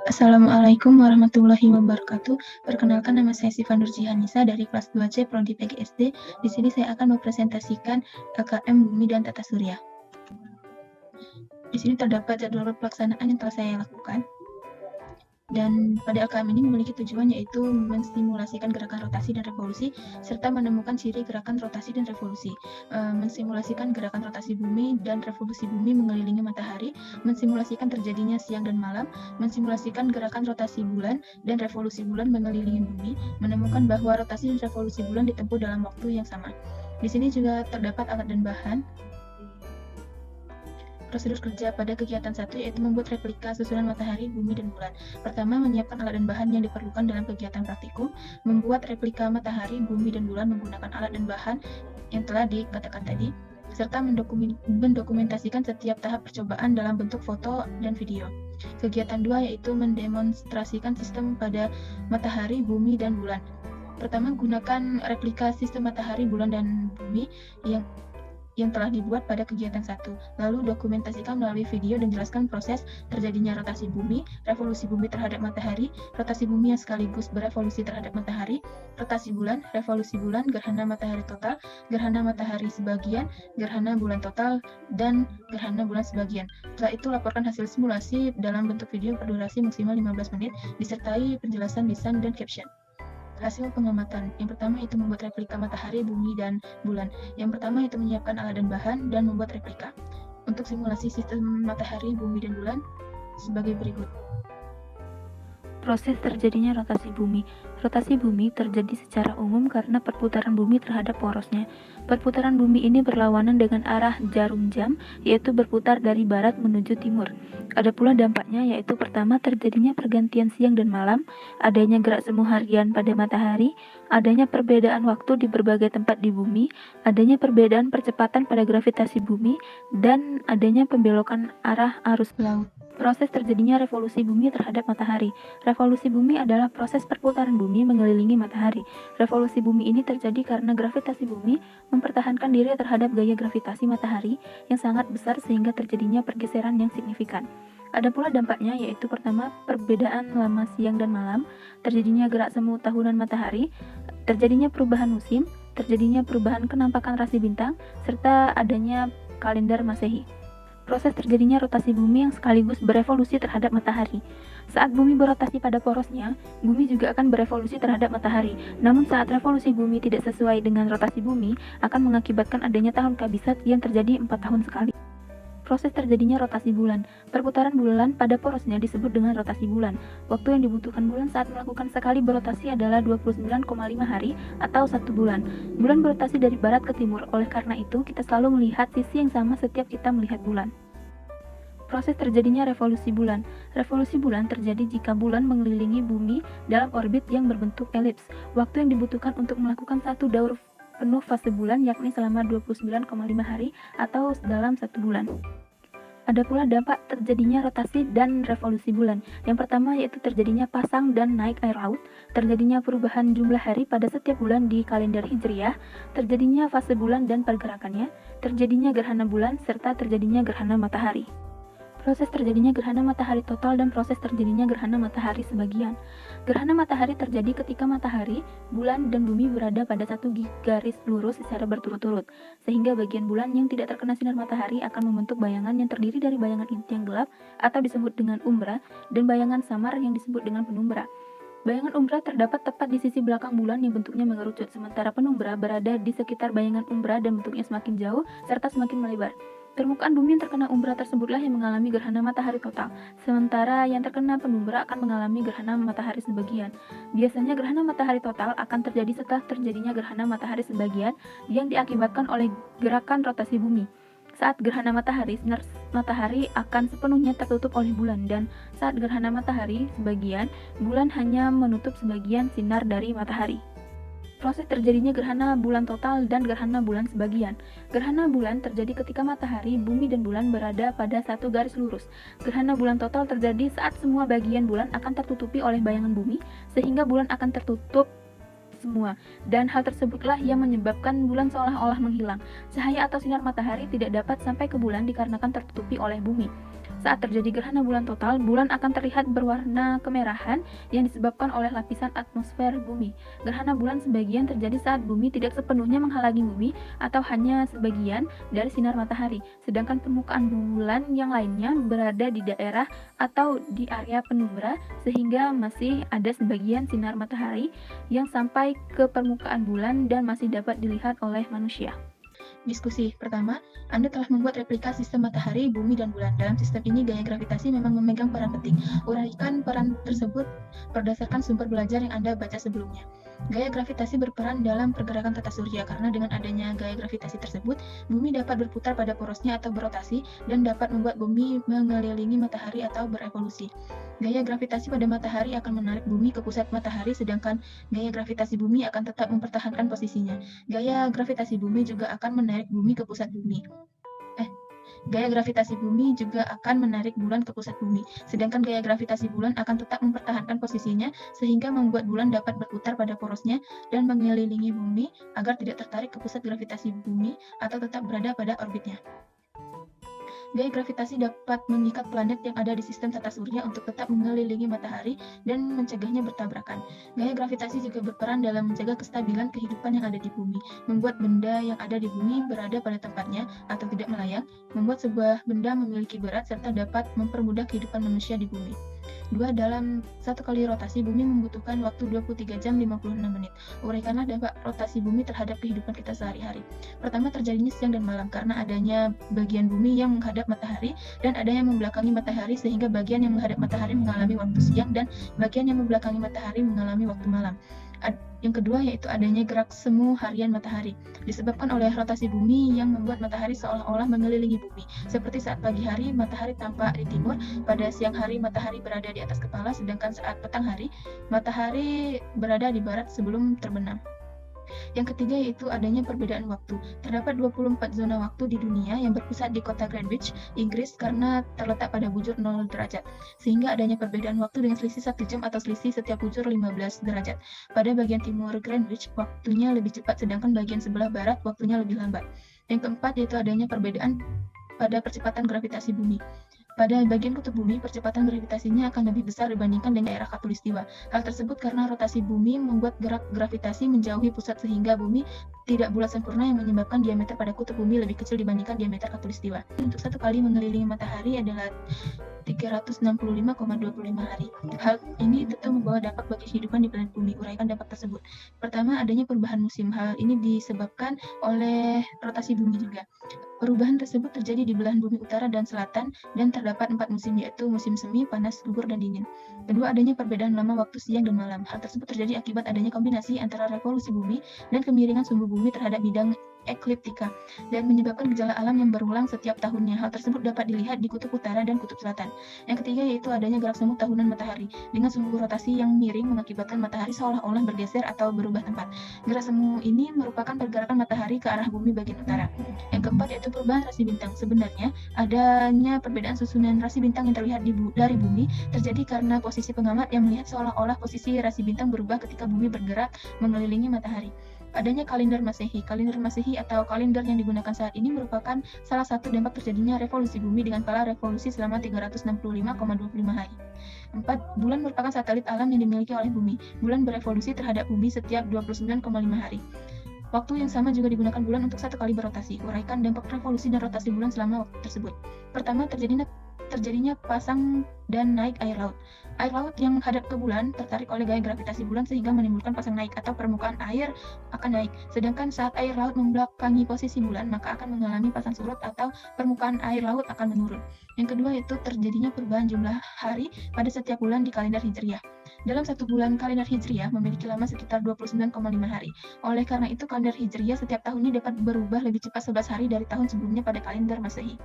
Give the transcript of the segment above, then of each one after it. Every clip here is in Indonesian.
Assalamualaikum warahmatullahi wabarakatuh. Perkenalkan, nama saya Siva Nurjihanisa dari kelas 2C Prodi PGSD. Di sini saya akan mempresentasikan LKM Bumi dan Tata Surya. Di sini terdapat jadwal pelaksanaan yang telah saya lakukan. Dan pada LKM ini memiliki tujuan yaitu mensimulasikan gerakan rotasi dan revolusi serta menemukan ciri gerakan rotasi dan revolusi, mensimulasikan gerakan rotasi bumi dan revolusi bumi mengelilingi matahari, mensimulasikan terjadinya siang dan malam, mensimulasikan gerakan rotasi bulan dan revolusi bulan mengelilingi bumi, menemukan bahwa rotasi dan revolusi bulan ditempuh dalam waktu yang sama. Di sini juga terdapat alat dan bahan. Prosedur kerja pada kegiatan 1 yaitu membuat replika susunan matahari, bumi, dan bulan. Pertama, menyiapkan alat dan bahan yang diperlukan dalam kegiatan praktikum, membuat replika matahari, bumi, dan bulan menggunakan alat dan bahan yang telah dikatakan tadi, serta mendokumentasikan setiap tahap percobaan dalam bentuk foto dan video. Kegiatan 2 yaitu mendemonstrasikan sistem pada matahari, bumi, dan bulan. Pertama, gunakan replika sistem matahari, bulan, dan bumi yang telah dibuat pada kegiatan 1. Lalu dokumentasikan melalui video dan jelaskan proses terjadinya rotasi bumi, revolusi bumi terhadap matahari, rotasi bumi yang sekaligus berevolusi terhadap matahari, rotasi bulan, revolusi bulan, gerhana matahari total, gerhana matahari sebagian, gerhana bulan total, dan gerhana bulan sebagian. Setelah itu laporkan hasil simulasi dalam bentuk video berdurasi maksimal 15 menit, disertai penjelasan lisan dan caption. Hasil pengamatan. Yang pertama itu membuat replika matahari, bumi, dan bulan. Yang pertama itu menyiapkan alat dan bahan dan membuat replika. Untuk simulasi sistem matahari, bumi, dan bulan sebagai berikut. Proses terjadinya rotasi bumi. Rotasi bumi terjadi secara umum karena perputaran bumi terhadap porosnya. Perputaran bumi ini berlawanan dengan arah jarum jam, yaitu berputar dari barat menuju timur. Ada pula dampaknya, yaitu pertama terjadinya pergantian siang dan malam, adanya gerak semu harian pada matahari, adanya perbedaan waktu di berbagai tempat di bumi, adanya perbedaan percepatan pada gravitasi bumi, dan adanya pembelokan arah arus laut. Proses terjadinya revolusi bumi terhadap matahari. Revolusi bumi adalah proses perputaran bumi mengelilingi matahari. Revolusi bumi ini terjadi karena gravitasi bumi mempertahankan diri terhadap gaya gravitasi matahari yang sangat besar sehingga terjadinya pergeseran yang signifikan. Ada pula dampaknya, yaitu pertama, perbedaan lama siang dan malam, terjadinya gerak semu tahunan matahari, terjadinya perubahan musim, terjadinya perubahan kenampakan rasi bintang, serta adanya kalender Masehi. Proses terjadinya rotasi bumi yang sekaligus berevolusi terhadap matahari. Saat bumi berotasi pada porosnya, bumi juga akan berevolusi terhadap matahari. Namun saat revolusi bumi tidak sesuai dengan rotasi bumi, akan mengakibatkan adanya tahun kabisat yang terjadi 4 tahun sekali. Proses terjadinya rotasi bulan. Perputaran bulan pada porosnya disebut dengan rotasi bulan. Waktu yang dibutuhkan bulan saat melakukan sekali berotasi adalah 29,5 hari atau 1 bulan. Bulan berotasi dari barat ke timur, oleh karena itu kita selalu melihat sisi yang sama setiap kita melihat bulan. Proses terjadinya revolusi bulan. Revolusi bulan terjadi jika bulan mengelilingi bumi dalam orbit yang berbentuk elips. Waktu yang dibutuhkan untuk melakukan satu daur penuh fase bulan yakni selama 29,5 hari atau dalam 1 bulan. Ada pula dampak terjadinya rotasi dan revolusi bulan. Yang pertama yaitu terjadinya pasang dan naik air laut, terjadinya perubahan jumlah hari pada setiap bulan di kalender Hijriah, terjadinya fase bulan dan pergerakannya, terjadinya gerhana bulan, serta terjadinya gerhana matahari. Proses terjadinya gerhana matahari total dan proses terjadinya gerhana matahari sebagian. Gerhana matahari terjadi ketika matahari, bulan, dan bumi berada pada satu garis lurus secara berturut-turut, sehingga bagian bulan yang tidak terkena sinar matahari akan membentuk bayangan yang terdiri dari bayangan inti yang gelap atau disebut dengan umbra, dan bayangan samar yang disebut dengan penumbra. Bayangan umbra terdapat tepat di sisi belakang bulan yang bentuknya mengerucut, sementara penumbra berada di sekitar bayangan umbra dan bentuknya semakin jauh serta semakin melebar. Permukaan bumi yang terkena umbra tersebutlah yang mengalami gerhana matahari total, sementara yang terkena penumbra akan mengalami gerhana matahari sebagian. Biasanya gerhana matahari total akan terjadi setelah terjadinya gerhana matahari sebagian yang diakibatkan oleh gerakan rotasi bumi. Saat gerhana matahari, sinar matahari akan sepenuhnya tertutup oleh bulan, dan saat gerhana matahari sebagian, bulan hanya menutup sebagian sinar dari matahari. Proses terjadinya gerhana bulan total dan gerhana bulan sebagian. Gerhana bulan terjadi ketika matahari, bumi, dan bulan berada pada satu garis lurus. Gerhana bulan total terjadi saat semua bagian bulan akan tertutupi oleh bayangan bumi, sehingga bulan akan tertutup semua, dan hal tersebutlah yang menyebabkan bulan seolah-olah menghilang. Cahaya atau sinar matahari tidak dapat sampai ke bulan dikarenakan tertutupi oleh bumi. Saat terjadi gerhana bulan total, bulan akan terlihat berwarna kemerahan yang disebabkan oleh lapisan atmosfer bumi. Gerhana bulan sebagian terjadi saat bumi tidak sepenuhnya menghalangi bumi atau hanya sebagian dari sinar matahari, sedangkan permukaan bulan yang lainnya berada di daerah atau di area penumbra sehingga masih ada sebagian sinar matahari yang sampai ke permukaan bulan dan masih dapat dilihat oleh manusia. Diskusi. Pertama, Anda telah membuat replika sistem matahari, bumi, dan bulan. Dalam sistem ini, gaya gravitasi memang memegang peran penting. Uraikan peran tersebut berdasarkan sumber belajar yang Anda baca sebelumnya. Gaya gravitasi berperan dalam pergerakan tata surya karena dengan adanya gaya gravitasi tersebut, bumi dapat berputar pada porosnya atau berotasi dan dapat membuat bumi mengelilingi matahari atau berevolusi. Gaya gravitasi pada matahari akan menarik bumi ke pusat matahari, sedangkan gaya gravitasi bumi akan tetap mempertahankan posisinya. Gaya gravitasi bumi juga akan menarik bumi ke pusat bumi. Gaya gravitasi bumi juga akan menarik bulan ke pusat bumi, sedangkan gaya gravitasi bulan akan tetap mempertahankan posisinya sehingga membuat bulan dapat berputar pada porosnya dan mengelilingi bumi agar tidak tertarik ke pusat gravitasi bumi atau tetap berada pada orbitnya. Gaya gravitasi dapat mengikat planet yang ada di sistem tata surya untuk tetap mengelilingi matahari dan mencegahnya bertabrakan. Gaya gravitasi juga berperan dalam menjaga kestabilan kehidupan yang ada di bumi, membuat benda yang ada di bumi berada pada tempatnya atau tidak melayang, membuat sebuah benda memiliki berat serta dapat mempermudah kehidupan manusia di bumi. 2. Dalam satu kali rotasi, bumi membutuhkan waktu 23 jam 56 menit. Uraikanlah dampak rotasi bumi terhadap kehidupan kita sehari-hari. Pertama, terjadinya siang dan malam karena adanya bagian bumi yang menghadap matahari dan ada yang membelakangi matahari sehingga bagian yang menghadap matahari mengalami waktu siang dan bagian yang membelakangi matahari mengalami waktu malam. Yang kedua yaitu adanya gerak semu harian matahari, disebabkan oleh rotasi bumi yang membuat matahari seolah-olah mengelilingi bumi. Seperti saat pagi hari, matahari tampak di timur, pada siang hari matahari berada di atas kepala, sedangkan saat petang hari, matahari berada di barat sebelum terbenam. Yang ketiga yaitu adanya perbedaan waktu. Terdapat 24 zona waktu di dunia yang berpusat di kota Greenwich, Inggris karena terletak pada bujur 0 derajat. Sehingga adanya perbedaan waktu dengan selisih 1 jam atau selisih setiap bujur 15 derajat. Pada bagian timur Greenwich, waktunya lebih cepat sedangkan bagian sebelah barat waktunya lebih lambat. Yang keempat yaitu adanya perbedaan pada percepatan gravitasi bumi. Pada bagian kutub bumi, percepatan gravitasinya akan lebih besar dibandingkan dengan daerah khatulistiwa. Hal tersebut karena rotasi bumi membuat gerak gravitasi menjauhi pusat sehingga bumi tidak bulat sempurna yang menyebabkan diameter pada kutub bumi lebih kecil dibandingkan diameter khatulistiwa. Untuk satu kali mengelilingi matahari adalah 365,25 hari. Hal ini tentu membawa dampak bagi kehidupan di planet bumi. Uraikan dampak tersebut. Pertama, adanya perubahan musim. Hal ini disebabkan oleh rotasi bumi juga. Perubahan tersebut terjadi di belahan bumi utara dan selatan dan terdapat 4 musim yaitu musim semi, panas, gugur, dan dingin. Kedua, adanya perbedaan lama waktu siang dan malam. Hal tersebut terjadi akibat adanya kombinasi antara revolusi bumi dan kemiringan sumbu bumi terhadap bidang ekliptika dan menyebabkan gejala alam yang berulang setiap tahunnya. Hal tersebut dapat dilihat di kutub utara dan kutub selatan. Yang ketiga yaitu adanya gerak semu tahunan matahari dengan sumbu rotasi yang miring mengakibatkan matahari seolah-olah bergeser atau berubah tempat. Gerak semu ini merupakan pergerakan matahari ke arah bumi bagian utara. Yang keempat yaitu perubahan rasi bintang. Sebenarnya adanya perbedaan susunan rasi bintang yang terlihat dari bumi terjadi karena posisi pengamat yang melihat seolah-olah posisi rasi bintang berubah ketika bumi bergerak mengelilingi matahari. Adanya kalender Masehi. Kalender Masehi atau kalender yang digunakan saat ini merupakan salah satu dampak terjadinya revolusi bumi dengan skala revolusi selama 365,25 hari. 4. Bulan merupakan satelit alam yang dimiliki oleh bumi. Bulan berevolusi terhadap bumi setiap 29,5 hari. Waktu yang sama juga digunakan bulan untuk satu kali berotasi. Uraikan dampak revolusi dan rotasi bulan selama waktu tersebut. Pertama, terjadinya pasang dan naik air laut. Air laut yang menghadap ke bulan tertarik oleh gaya gravitasi bulan sehingga menimbulkan pasang naik atau permukaan air akan naik. Sedangkan saat air laut membelakangi posisi bulan, maka akan mengalami pasang surut atau permukaan air laut akan menurun. Yang kedua yaitu terjadinya perubahan jumlah hari pada setiap bulan di kalender Hijriah. Dalam satu bulan kalender Hijriah memiliki lama sekitar 29,5 hari. Oleh karena itu kalender Hijriah setiap tahunnya dapat berubah lebih cepat 11 hari dari tahun sebelumnya pada kalender Masehi.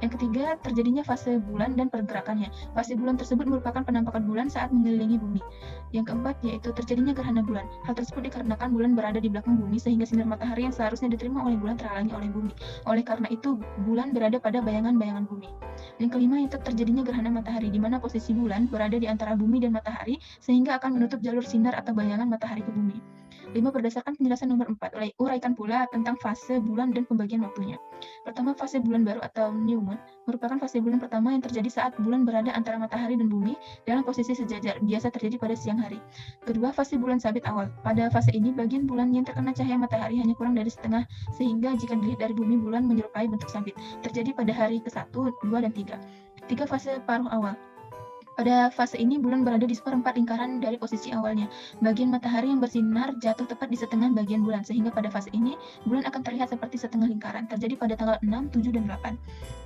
Yang ketiga, terjadinya fase bulan dan pergerakannya. Fase bulan tersebut merupakan penampakan bulan saat mengelilingi bumi. Yang keempat, yaitu terjadinya gerhana bulan. Hal tersebut dikarenakan bulan berada di belakang bumi sehingga sinar matahari yang seharusnya diterima oleh bulan terhalangi oleh bumi. Oleh karena itu, bulan berada pada bayangan-bayangan bumi. Yang kelima, yaitu terjadinya gerhana matahari, di mana posisi bulan berada di antara bumi dan matahari sehingga akan menutup jalur sinar atau bayangan matahari ke bumi. 5. Berdasarkan penjelasan nomor 4, uraikan pula tentang fase bulan dan pembagian waktunya. Pertama, fase bulan baru atau new moon merupakan fase bulan pertama yang terjadi saat bulan berada antara matahari dan bumi dalam posisi sejajar, biasa terjadi pada siang hari. Kedua, fase bulan sabit awal. Pada fase ini, bagian bulan yang terkena cahaya matahari hanya kurang dari setengah, sehingga jika dilihat dari bumi, bulan menyerupai bentuk sabit. Terjadi pada hari ke-1, 2, dan 3. 3. Fase paruh awal. Pada fase ini, bulan berada di seperempat lingkaran dari posisi awalnya. Bagian matahari yang bersinar jatuh tepat di setengah bagian bulan, sehingga pada fase ini, bulan akan terlihat seperti setengah lingkaran. Terjadi pada tanggal 6, 7, dan 8.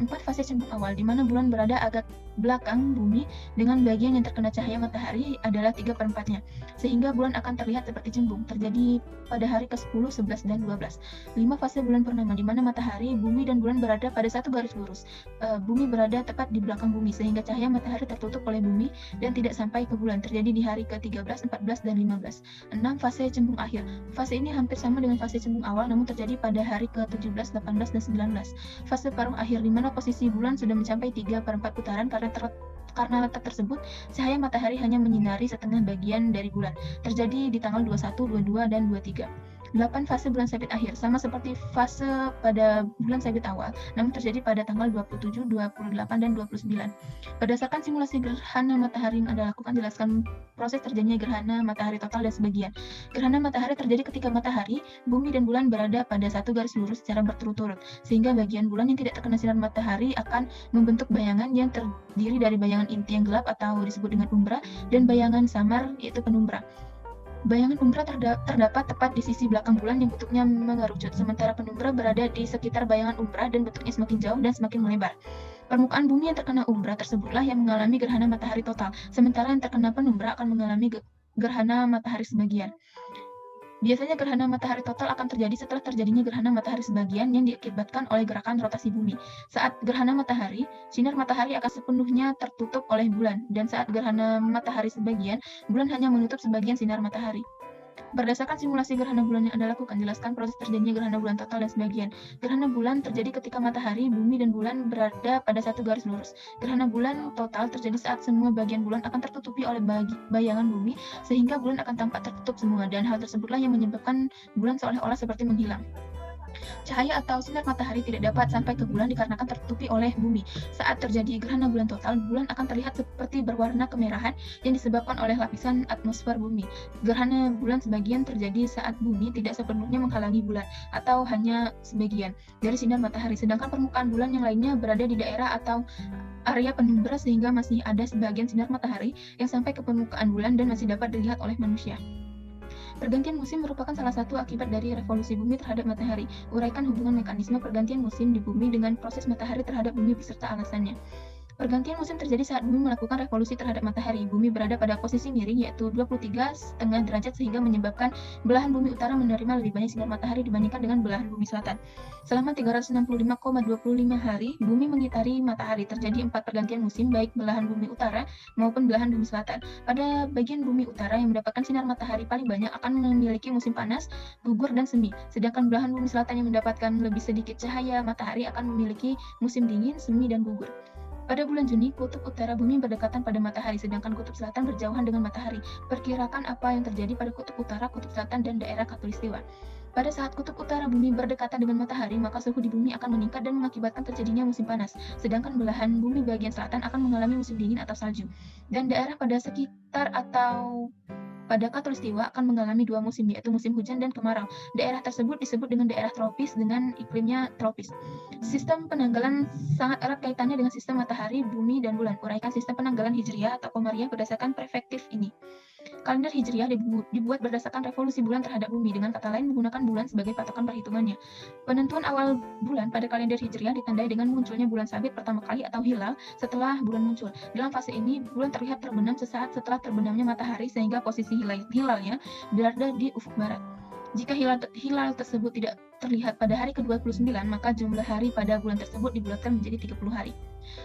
4. Fase cembung awal, di mana bulan berada agak belakang bumi dengan bagian yang terkena cahaya matahari adalah 3/4-nya, sehingga bulan akan terlihat seperti cembung. Terjadi pada hari ke-10, 11, dan 12. 5. Fase bulan purnama, di mana matahari, bumi, dan bulan berada pada satu garis lurus. Bumi berada tepat di belakang bumi, sehingga cahaya matahari tertutup oleh bumi dan tidak sampai ke bulan. Terjadi di hari ke-13, 14, dan 15. 6. Fase cembung akhir. Fase ini hampir sama dengan fase cembung awal, namun terjadi pada hari ke-17, 18, dan 19. Fase paruh akhir, di mana posisi bulan sudah mencapai 3/4 putaran karena letak tersebut, cahaya matahari hanya menyinari setengah bagian dari bulan. Terjadi di tanggal 21, 22, dan 23. 8. Fase bulan sabit akhir, sama seperti fase pada bulan sabit awal, namun terjadi pada tanggal 27, 28, dan 29. Berdasarkan simulasi gerhana matahari yang Anda lakukan, jelaskan proses terjadinya gerhana matahari total dan sebagian. Gerhana matahari terjadi ketika matahari, bumi, dan bulan berada pada satu garis lurus secara berturut-turut, sehingga bagian bulan yang tidak terkena sinar matahari akan membentuk bayangan yang terdiri dari bayangan inti yang gelap atau disebut dengan umbra, dan bayangan samar yaitu penumbra. Bayangan umbra terdapat tepat di sisi belakang bulan yang bentuknya mengerucut, sementara penumbra berada di sekitar bayangan umbra dan bentuknya semakin jauh dan semakin melebar. Permukaan bumi yang terkena umbra tersebutlah yang mengalami gerhana matahari total, sementara yang terkena penumbra akan mengalami gerhana matahari sebagian. Biasanya gerhana matahari total akan terjadi setelah terjadinya gerhana matahari sebagian yang diakibatkan oleh gerakan rotasi bumi. Saat gerhana matahari, sinar matahari akan sepenuhnya tertutup oleh bulan, dan saat gerhana matahari sebagian, bulan hanya menutup sebagian sinar matahari. Berdasarkan simulasi gerhana bulan yang Anda lakukan, jelaskan proses terjadinya gerhana bulan total dan sebagian. Gerhana bulan terjadi ketika matahari, bumi, dan bulan berada pada satu garis lurus. Gerhana bulan total terjadi saat semua bagian bulan akan tertutupi oleh bayangan bumi, sehingga bulan akan tampak tertutup semua, dan hal tersebutlah yang menyebabkan bulan seolah-olah seperti menghilang. Cahaya atau sinar matahari tidak dapat sampai ke bulan dikarenakan tertutupi oleh bumi. Saat terjadi gerhana bulan total, bulan akan terlihat seperti berwarna kemerahan yang disebabkan oleh lapisan atmosfer bumi. Gerhana bulan sebagian terjadi saat bumi tidak sepenuhnya menghalangi bulan, atau hanya sebagian, dari sinar matahari, sedangkan permukaan bulan yang lainnya berada di daerah atau area penumbra, sehingga masih ada sebagian sinar matahari yang sampai ke permukaan bulan dan masih dapat dilihat oleh manusia. Pergantian musim merupakan salah satu akibat dari revolusi bumi terhadap matahari. Uraikan hubungan mekanisme pergantian musim di bumi dengan proses matahari terhadap bumi beserta alasannya. Pergantian musim terjadi saat bumi melakukan revolusi terhadap matahari. Bumi berada pada posisi miring, yaitu 23,5 derajat, sehingga menyebabkan belahan bumi utara menerima lebih banyak sinar matahari dibandingkan dengan belahan bumi selatan. Selama 365,25 hari, bumi mengitari matahari. Terjadi 4 pergantian musim, baik belahan bumi utara maupun belahan bumi selatan. Pada bagian bumi utara yang mendapatkan sinar matahari paling banyak akan memiliki musim panas, gugur, dan semi. Sedangkan belahan bumi selatan yang mendapatkan lebih sedikit cahaya matahari akan memiliki musim dingin, semi, dan gugur. Pada bulan Juni, kutub utara bumi berdekatan pada matahari, sedangkan kutub selatan berjauhan dengan matahari. Perkirakan apa yang terjadi pada kutub utara, kutub selatan, dan daerah khatulistiwa. Pada saat kutub utara bumi berdekatan dengan matahari, maka suhu di bumi akan meningkat dan mengakibatkan terjadinya musim panas, sedangkan belahan bumi bagian selatan akan mengalami musim dingin atau salju. Dan daerah pada sekitar atau pada khatulistiwa akan mengalami 2 musim, yaitu musim hujan dan kemarau. Daerah tersebut disebut dengan daerah tropis dengan iklimnya tropis. Sistem penanggalan sangat erat kaitannya dengan sistem matahari, bumi, dan bulan. Uraikan sistem penanggalan Hijriyah atau Qamariyah berdasarkan perspektif ini. Kalender Hijriyah dibuat berdasarkan revolusi bulan terhadap bumi, dengan kata lain menggunakan bulan sebagai patokan perhitungannya. Penentuan awal bulan pada kalender Hijriyah ditandai dengan munculnya bulan sabit pertama kali atau hilal setelah bulan muncul. Dalam fase ini, bulan terlihat terbenam sesaat setelah terbenamnya matahari, sehingga posisi hilalnya berada di ufuk barat. Jika hilal tersebut tidak terlihat pada hari ke-29, maka jumlah hari pada bulan tersebut dibulatkan menjadi 30 hari.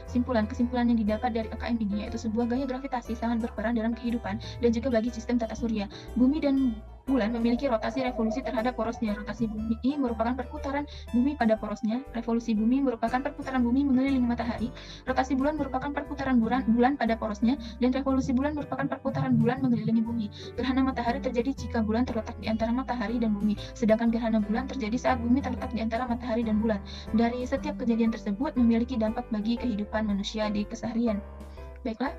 Kesimpulan yang didapat dari AKM ini yaitu sebuah gaya gravitasi sangat berperan dalam kehidupan dan juga bagi sistem tata surya. Bumi dan bulan memiliki rotasi revolusi terhadap porosnya. Rotasi bumi merupakan perputaran bumi pada porosnya. Revolusi bumi merupakan perputaran bumi mengelilingi matahari. Rotasi bulan merupakan perputaran bulan pada porosnya, dan revolusi bulan merupakan perputaran bulan mengelilingi bumi. Gerhana matahari terjadi jika bulan terletak di antara matahari dan bumi, sedangkan gerhana bulan terjadi saat bumi terletak di antara matahari dan bulan. Dari setiap kejadian tersebut memiliki dampak bagi kehidupan manusia di keseharian. Baiklah,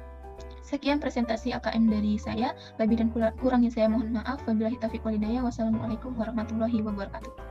sekian presentasi AKM dari saya. Lebih dan kurangnya saya mohon maaf. Wabillahi taufiq wal hidayah. Wassalamualaikum warahmatullahi wabarakatuh.